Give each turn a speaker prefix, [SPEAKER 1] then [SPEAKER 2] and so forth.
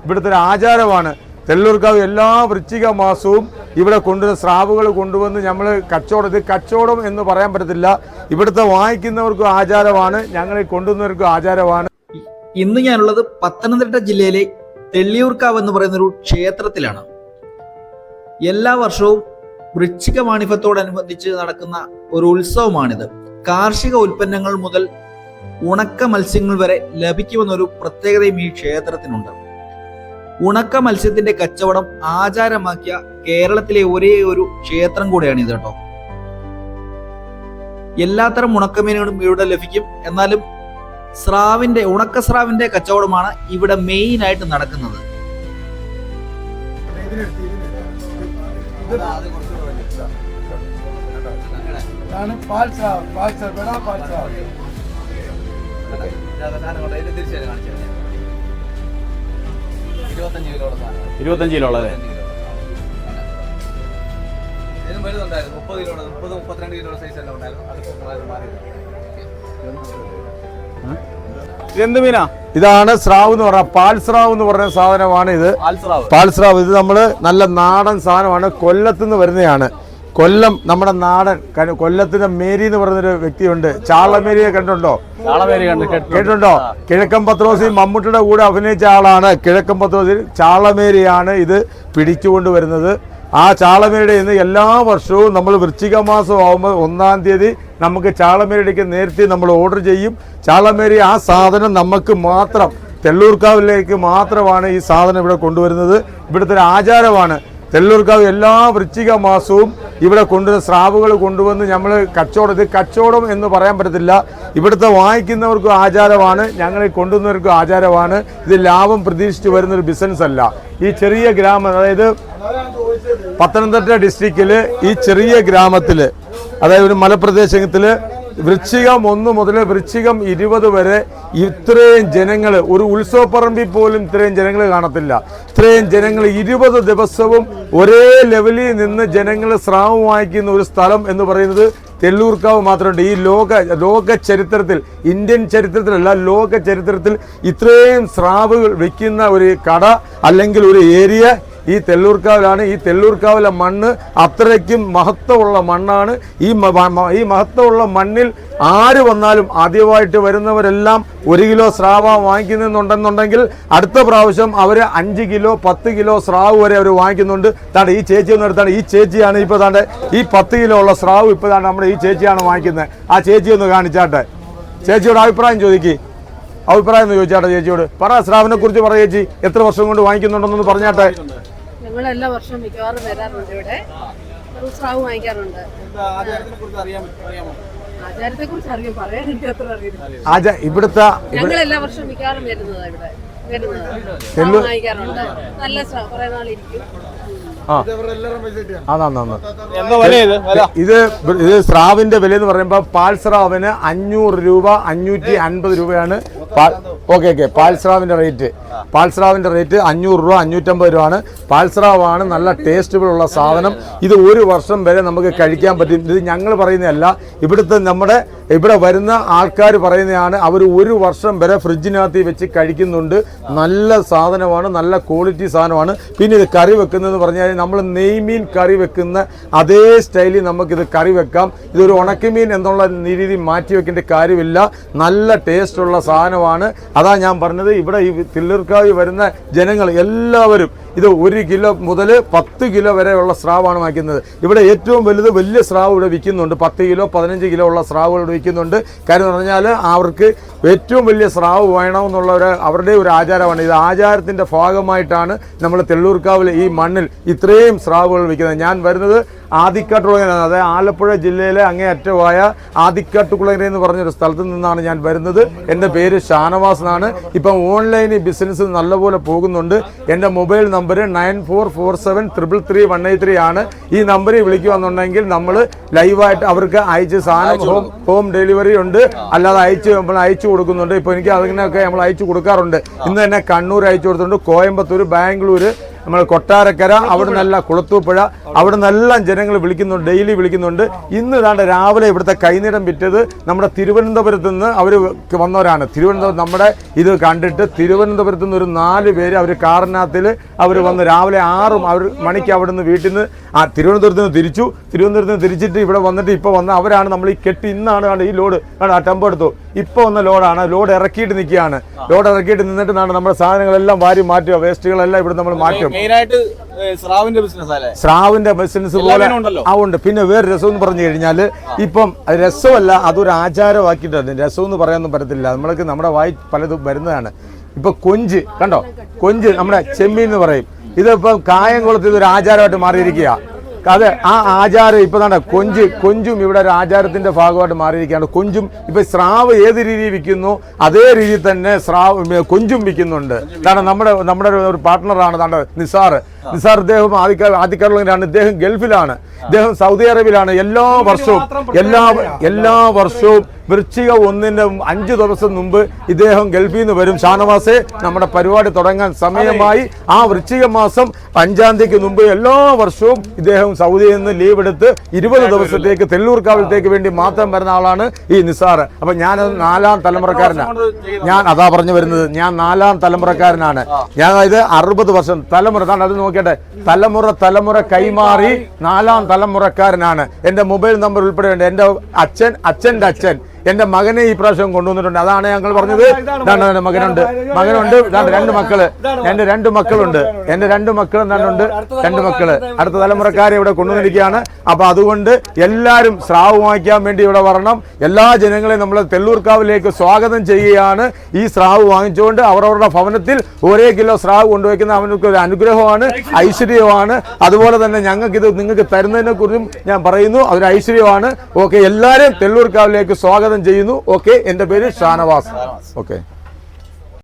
[SPEAKER 1] ഇവിടുത്തെ ഒരു ആചാരമാണ്. തെല്ലൂർക്കാവ് എല്ലാ വൃശ്ചിക മാസവും ഇവിടെ കൊണ്ടുവന്ന് സ്രാവുകൾ കൊണ്ടുവന്ന് നമ്മൾ കച്ചവടം എന്ന് പറയാൻ പറ്റത്തില്ല. ഇവിടുത്തെ വാങ്ങിക്കുന്നവർക്കും ആചാരമാണ്, ഞങ്ങൾ കൊണ്ടുവന്നവർക്കും ആചാരമാണ്.
[SPEAKER 2] ഇന്ന് ഞാനുള്ളത് പത്തനംതിട്ട ജില്ലയിലെ തെള്ളിയൂർക്കാവ് എന്ന് പറയുന്ന ഒരു ക്ഷേത്രത്തിലാണ്. എല്ലാ വർഷവും വൃശ്ചിക മാണിഫത്തോടനുബന്ധിച്ച് നടക്കുന്ന ഒരു ഉത്സവമാണിത്. കാർഷിക ഉൽപ്പന്നങ്ങൾ മുതൽ ഉണക്ക മത്സ്യങ്ങൾ വരെ ലഭിക്കുമെന്നൊരു പ്രത്യേകതയും ഈ ക്ഷേത്രത്തിനുണ്ട്. ഉണക്ക മത്സ്യത്തിന്റെ കച്ചവടം ആചാരമാക്കിയ കേരളത്തിലെ ഒരേ ഒരു ക്ഷേത്രം കൂടെയാണ് ഇത് കേട്ടോ. എല്ലാത്തരം ഉണക്കമീനുകളും ഇവിടെ ലഭിക്കും. എന്നാലും ഉണക്ക സ്രാവിന്റെ കച്ചവടമാണ് ഇവിടെ മെയിൻ ആയിട്ട് നടക്കുന്നത്.
[SPEAKER 1] എന്ത് മീനാ? ഇതാണ് സ്രാവ് എന്ന് പറഞ്ഞ പാൽസ്രാവ് എന്ന് പറഞ്ഞ സാധനമാണ് ഇത്. പാൽസ്രാവ് ഇത് നമ്മള് നല്ല നാടൻ സാധനമാണ്. കൊല്ലത്തുനിന്ന് വരുന്നതാണ്. കൊല്ലം നമ്മുടെ നാടൻ. കൊല്ലത്തിന്റെ മേരി എന്ന് പറയുന്നൊരു വ്യക്തിയുണ്ട്. ചാളമേരിയെ കണ്ടിട്ടുണ്ടോ? കേട്ടിട്ടുണ്ടോ? കിഴക്കൻ പത്രോസിൽ മമ്മൂട്ടിയുടെ കൂടെ അഭിനയിച്ച ആളാണ്. കിഴക്കൻ പത്രോസിൽ ചാളമേരിയാണ് ഇത് പിടിച്ചുകൊണ്ട് വരുന്നത്. ആ ചാളമേരിയുടെ ഇന്ന് എല്ലാ വർഷവും നമ്മൾ വൃശ്ചിക മാസം ആകുമ്പോൾ 1-ാം തീയതി നമുക്ക് ചാളമേരിക്ക് നേരത്തെ നമ്മൾ ഓർഡർ ചെയ്യും. ചാളമേരി ആ സാധനം നമുക്ക് മാത്രം തെള്ളൂർക്കാവിലേക്ക് മാത്രമാണ് ഈ സാധനം ഇവിടെ കൊണ്ടുവരുന്നത്. ഇവിടുത്തെ ഒരു ആചാരമാണ്. തെള്ളൂർക്കാവ് എല്ലാ വൃശ്ചിക മാസവും ഇവിടെ കൊണ്ടുവന്ന് സ്രാവുകൾ കൊണ്ടുവന്ന് നമ്മൾ കച്ചവടം എന്ന് പറയാൻ പറ്റത്തില്ല. ഇവിടുത്തെ വാങ്ങിക്കുന്നവർക്കും ആചാരമാണ്, ഞങ്ങൾ കൊണ്ടുവന്നവർക്കും ആചാരമാണ്. ഇത് ലാഭം പ്രതീക്ഷിച്ച് വരുന്നൊരു ബിസിനസ് അല്ല. ഈ ചെറിയ ഗ്രാമം, അതായത് പത്തനംതിട്ട ഡിസ്ട്രിക്റ്റിൽ ഈ ചെറിയ ഗ്രാമത്തിൽ, അതായത് ഒരു മലപ്രദേശത്തിൽ വൃശ്ചികം 1 മുതൽ വൃശ്ചികം 20 വരെ ഇത്രയും ജനങ്ങൾ, ഒരു ഉത്സവപ്പറമ്പിൽ പോലും ഇത്രയും ജനങ്ങൾ കാണത്തില്ല. ഇത്രയും ജനങ്ങൾ 20 ദിവസവും ഒരേ ലെവലിൽ നിന്ന് ജനങ്ങൾ സ്രാവ് വാങ്ങിക്കുന്ന ഒരു സ്ഥലം എന്ന് പറയുന്നത് തെള്ളൂർക്കാവ് മാത്രമുണ്ട്. ഈ ലോക ചരിത്രത്തിൽ, ഇന്ത്യൻ ചരിത്രത്തിലല്ല ലോക ചരിത്രത്തിൽ ഇത്രയും സ്രാവുകൾ വിൽക്കുന്ന ഒരു കട അല്ലെങ്കിൽ ഒരു ഏരിയ ഈ തെള്ളൂർക്കാവിലാണ്. ഈ തെള്ളൂർക്കാവിലെ മണ്ണ് അത്രയ്ക്കും മഹത്വമുള്ള മണ്ണാണ്. ഈ മഹത്വമുള്ള മണ്ണിൽ ആര് വന്നാലും ആദ്യമായിട്ട് വരുന്നവരെല്ലാം 1 കിലോ സ്രാവ വാങ്ങിക്കുന്നുണ്ടെന്നുണ്ടെങ്കിൽ അടുത്ത പ്രാവശ്യം അവർ 5 കിലോ 10 കിലോ സ്രാവ് വരെ അവർ വാങ്ങിക്കുന്നുണ്ട്. താണ്ട് ഈ ചേച്ചി ഒന്ന് എടുത്താണ്. ഈ ചേച്ചിയാണ് ഇപ്പോൾ താണ്ട് ഈ 10 കിലോ ഉള്ള സ്രാവ് ഇപ്പോൾ താണ്ട് നമ്മുടെ ഈ ചേച്ചിയാണ് വാങ്ങിക്കുന്നത്. ആ ചേച്ചി ഒന്ന് കാണിച്ചാട്ടെ. ചേച്ചിയോട് അഭിപ്രായം ചോദിച്ചാട്ടെ. ചേച്ചിയോട് പറ, സ്രാവിനെ കുറിച്ച് പറ ചേച്ചി. എത്ര വർഷം കൊണ്ട് വാങ്ങിക്കുന്നുണ്ടെന്നൊന്ന് പറഞ്ഞാട്ടെ.
[SPEAKER 3] ഞങ്ങൾ എല്ലാ വർഷവും മിക്കവാറും വരാറുണ്ട്. ഇവിടെ സ്രാവ് വാങ്ങിക്കാറുണ്ട്. ആചാരത്തെ കുറിച്ച് അറിയാം, പറയാൻ എനിക്ക് അത്ര അറിയില്ല.
[SPEAKER 1] ഇവിടുത്തെ
[SPEAKER 3] ഞങ്ങൾ എല്ലാ വർഷവും മിക്കവാറും വരുന്നത് ഇവിടെ വാങ്ങിക്കാറുണ്ട്. നല്ല കുറെ നാളിരിക്കും.
[SPEAKER 1] ഇത് സ്രാവിന്റെ വില എന്ന് പറയുമ്പോൾ പാൽസ്രാവിന് 500 രൂപ 550 രൂപയാണ്. പാൽസ്രാവിന്റെ റേറ്റ് 500 രൂപ 550 രൂപയാണ്. പാൽസ്രാവാണ് നല്ല ടേസ്റ്റബിൾ ഉള്ള സാധനം. ഇത് 1 വർഷം വരെ നമുക്ക് കഴിക്കാൻ പറ്റും. ഇത് ഞങ്ങൾ പറയുന്നതല്ല, ഇവിടെ വരുന്ന ആൾക്കാർ പറയുന്നതാണ്. അവർ 1 വർഷം വരെ ഫ്രിഡ്ജിനകത്ത് വെച്ച് കഴിക്കുന്നുണ്ട്. നല്ല സാധനമാണ്, നല്ല ക്വാളിറ്റി സാധനമാണ്. പിന്നെ ഇത് കറി വെക്കുന്നതെന്ന് പറഞ്ഞാൽ നമ്മൾ നെയ്മീൻ കറി വെക്കുന്ന അതേ സ്റ്റൈലിൽ നമുക്കിത് കറി വെക്കാം. ഇതൊരു ഉണക്കമീൻ എന്നുള്ള രീതി മാറ്റി വെക്കേണ്ട കാര്യമില്ല. നല്ല ടേസ്റ്റുള്ള സാധനമാണ്. അതാ ഞാൻ പറഞ്ഞത്, ഇവിടെ ഈ തെള്ളൂർക്കാവിൽ വരുന്ന ജനങ്ങൾ എല്ലാവരും ഇത് 1 കിലോ മുതൽ 10 കിലോ വരെയുള്ള സ്രാവാണ് വാങ്ങിക്കുന്നത്. ഇവിടെ ഏറ്റവും വലിയ സ്രാവ് ഇവിടെ വിൽക്കുന്നുണ്ട്. 10 കിലോ 15 കിലോ ഉള്ള സ്രാവുകൾ ഇവിടെ വിൽക്കുന്നുണ്ട്. കാര്യം എന്ന് പറഞ്ഞാൽ അവർക്ക് ഏറ്റവും വലിയ സ്രാവ് വേണമെന്നുള്ള അവരുടെ ഒരു ആചാരമാണ്. ഇത് ആചാരത്തിൻ്റെ ഭാഗമായിട്ടാണ് നമ്മൾ തെള്ളൂർക്കാവിൽ ഈ മണ്ണിൽ ഇത്രയും സ്രാവുകൾ വിൽക്കുന്നത്. ഞാൻ വരുന്നത് ആദിക്കാട്ടുകുളങ്ങര, അതായത് ആലപ്പുഴ ജില്ലയിലെ അങ്ങേയറ്റമായ ആദിക്കാട്ടുകുളങ്ങര എന്ന് പറഞ്ഞൊരു സ്ഥലത്ത് നിന്നാണ് ഞാൻ വരുന്നത്. എൻ്റെ പേര് ഷാനവാസ് എന്നാണ്. ഇപ്പം ഓൺലൈൻ ബിസിനസ് നല്ലപോലെ പോകുന്നുണ്ട്. എൻ്റെ മൊബൈൽ നമ്പർ 9447333183 ആണ്. ഈ നമ്പറിൽ വിളിക്കുകയെന്നുണ്ടെങ്കിൽ നമ്മൾ ലൈവായിട്ട് അവർക്ക് അയച്ച് സാധനം ഹോം ഡെലിവറി ഉണ്ട്, അല്ലാതെ നമ്മൾ അയച്ചു കൊടുക്കുന്നുണ്ട്. ഇപ്പോൾ എനിക്ക് അതിനൊക്കെ നമ്മൾ അയച്ചു കൊടുക്കാറുണ്ട്. ഇന്ന് തന്നെ കണ്ണൂർ അയച്ചു കൊടുത്തിട്ടുണ്ട്, കോയമ്പത്തൂർ, ബാംഗ്ലൂർ, നമ്മൾ കൊട്ടാരക്കര, അവിടെ നിന്നല്ല കുളത്തൂപ്പുഴ, അവിടെ നിന്നെല്ലാം ജനങ്ങൾ വിളിക്കുന്നുണ്ട്, ഡെയിലി വിളിക്കുന്നുണ്ട്. ഇന്ന് ഇതാണ്ട് രാവിലെ ഇവിടുത്തെ കൈനീടം വിറ്റത് നമ്മുടെ തിരുവനന്തപുരത്ത് നിന്ന് അവർ വന്നവരാണ്. തിരുവനന്തപുരം നമ്മുടെ ഇത് കണ്ടിട്ട് തിരുവനന്തപുരത്ത് നിന്ന് ഒരു 4 പേര് അവർ കാറിനകത്തിൽ അവർ വന്ന് രാവിലെ 6 മണിക്ക് അവിടെ നിന്ന് വീട്ടിൽ നിന്ന് തിരുവനന്തപുരത്ത് നിന്ന് തിരിച്ചിട്ട് ഇവിടെ വന്നിട്ട് ഇപ്പോൾ വന്ന് അവരാണ് നമ്മൾ ഈ കെട്ടി ഇന്നാണ് ഈ ലോഡ് ആ ടെമ്പോ എടുത്തു ഇപ്പോൾ വന്ന ലോഡാണ്. ലോഡ് ഇറക്കിയിട്ട് നിൽക്കുകയാണ്. ലോഡ് ഇറക്കിയിട്ട് നിന്നിട്ട് നമ്മുടെ സാധനങ്ങളെല്ലാം വാരി മാറ്റുക, വേസ്റ്റുകളെല്ലാം ഇവിടെ നമ്മൾ മാറ്റും. സ്രാവിന്റെ ബിസിനസ് പോലെ ഉണ്ട്. പിന്നെ വേറെ രസം എന്ന് പറഞ്ഞു കഴിഞ്ഞാൽ ഇപ്പം രസമല്ല, അതൊരു ആചാരമാക്കിയിട്ടുണ്ട്. രസം എന്ന് പറയാനൊന്നും പറ്റത്തില്ല, നമ്മൾക്ക് നമ്മുടെ വായി പലതും വരുന്നതാണ്. ഇപ്പൊ കൊഞ്ച് കണ്ടോ, കൊഞ്ച് നമ്മുടെ ചെമ്മീൻ എന്ന് പറയും. ഇതിപ്പം കായംകുളത്ത് ഇതൊരു ആചാരമായിട്ട് മാറിയിരിക്കുക. അത് ആ ആചാരം ഇപ്പൊ കൊഞ്ചും ഇവിടെ ഒരു ആചാരത്തിന്റെ ഭാഗമായിട്ട് മാറിയിരിക്കുകയാണ്. കൊഞ്ചും ഇപ്പൊ സ്രാവ് ഏത് രീതിയിൽ വിൽക്കുന്നു അതേ രീതിയിൽ തന്നെ കൊഞ്ചും വിൽക്കുന്നുണ്ട്. കാരണം നമ്മുടെ ഒരു പാർട്ട്ണറാണ് നിസാർ. ഇദ്ദേഹം ആദ്യകാലങ്ങളിലാണ്. ഇദ്ദേഹം ഗൾഫിലാണ്, ഇദ്ദേഹം സൗദി അറേബ്യയിലാണ്. എല്ലാ വർഷവും വൃശ്ചിക 1-ന് 5 ദിവസം മുമ്പ് ഇദ്ദേഹം ഗൾഫിൽ നിന്ന് വരും. ഷാനവാസെ, നമ്മുടെ പരിപാടി തുടങ്ങാൻ സമയമായി. ആ വൃശ്ചിക മാസം 5-ാം തീയതിക്ക് മുമ്പ് എല്ലാ വർഷവും ഇദ്ദേഹം സൗദിയിൽ നിന്ന് ലീവ് എടുത്ത് 20 ദിവസത്തേക്ക് തെല്ലൂർക്കാവിലത്തേക്ക് വേണ്ടി മാത്രം വരുന്ന ആളാണ് ഈ നിസാർ. അപ്പൊ ഞാനത് 4-ാം തലമുറക്കാരനാണ്. ഞാൻ അതാ പറഞ്ഞു വരുന്നത്, ഞാൻ 4-ാം തലമുറക്കാരനാണ്. ഞാൻ ഇത് 60 വർഷം തലമുറ, അത് നോക്കിയട്ടെ, തലമുറ കൈമാറി 4-ാം തലമുറക്കാരനാണ്. എന്റെ മൊബൈൽ നമ്പർ ഉൾപ്പെടെ ഉണ്ട്. എന്റെ അച്ഛൻ്റെ അച്ഛൻ എന്റെ മകനെ ഈ പ്രാവശ്യം കൊണ്ടുവന്നിട്ടുണ്ട്. അതാണ് ഞങ്ങൾ പറഞ്ഞത്. മകനുണ്ട് 2 മക്കള്. എന്റെ 2 മക്കളുണ്ട്. എന്റെ 2 മക്കൾ എന്താണ് 2 മക്കള് അടുത്ത തലമുറക്കാരെ ഇവിടെ കൊണ്ടുവന്നിരിക്കുകയാണ്. അപ്പൊ അതുകൊണ്ട് എല്ലാവരും സ്രാവ് വാങ്ങിക്കാൻ വേണ്ടി ഇവിടെ വരണം. എല്ലാ ജനങ്ങളെയും നമ്മൾ തെല്ലൂർക്കാവിലേക്ക് സ്വാഗതം ചെയ്യുകയാണ്. ഈ സ്രാവ് വാങ്ങിച്ചുകൊണ്ട് അവരവരുടെ ഭവനത്തിൽ 1 കിലോ സ്രാവ് കൊണ്ടുവയ്ക്കുന്ന അവർക്ക് ഒരു അനുഗ്രഹമാണ്, ഐശ്വര്യമാണ്. അതുപോലെ തന്നെ ഞങ്ങൾക്ക് ഇത് നിങ്ങൾക്ക് തരുന്നതിനെ കുറിച്ചും ഞാൻ പറയുന്നു, അതൊരു ഐശ്വര്യമാണ്. ഓക്കെ, എല്ലാവരും തെല്ലൂർക്കാവിലേക്ക് സ്വാഗതം ചെയ്യുന്നു. ഓക്കെ, എന്റെ പേര് ഷാനവാസ്. ഓക്കെ.